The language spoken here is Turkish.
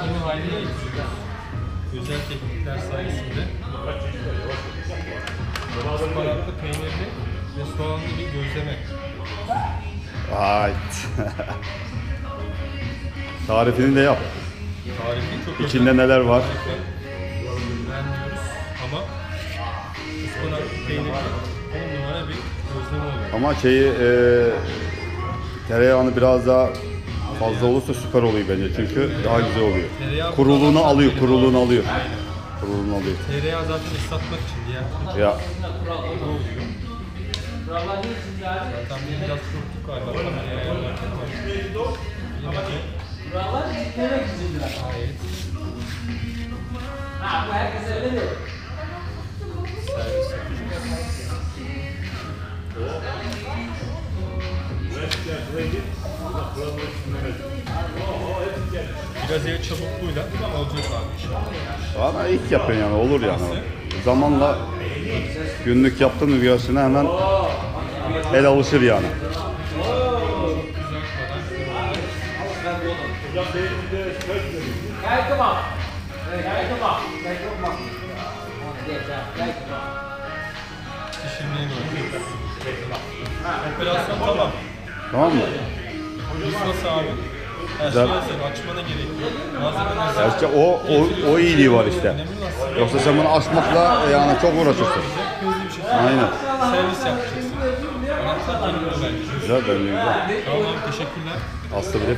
yeni haline getiriyoruz. Özel teknikler sayesinde. Ispanaklı, peynirli ve soğanlı bir gözleme. Vay. Tarifini de yap. Tarifi çok İçinde özel. neler var? Beğenmiyoruz ama ıspanaklı, peynirli 10 numara bir gözleme oluyor. Ama tereyağını biraz daha fazla olursa süper oluyor bence çünkü daha güzel oluyor. Tereyağı Kuruluğunu alıyor, kuruluğunu alıyor. Aynen. Kuruluğunu alıyor. Tereyağı zaten ıslatmak için diğer Ya oluyor. Zaten biz biraz korktuk galiba kameraya ayarlarken ama yine de gayet servis yapacağız. Biraz el çabukluğuyla olacak abi inşallah. bana ilk yapıyorsun yani olur yani. Zamanla günlük yaptığın mı göğsüne hemen el alışır yani. Pişirmeye doğru. Operasyon tamam. Tamam mı? Nasıl abi? Her şey hazır. Açmana gerek yok. Malzeme hazır. Ya işte o iyiliği var işte. Önemli nasıl? Yoksa sen bunu açmakla yani çok uğraşırsın. Hızlı bir şekilde Aynen. servis yapacaksın. Anahtar kelime bence. Güzel bence güzel. Tamam abi, teşekkürler. Aslı bilip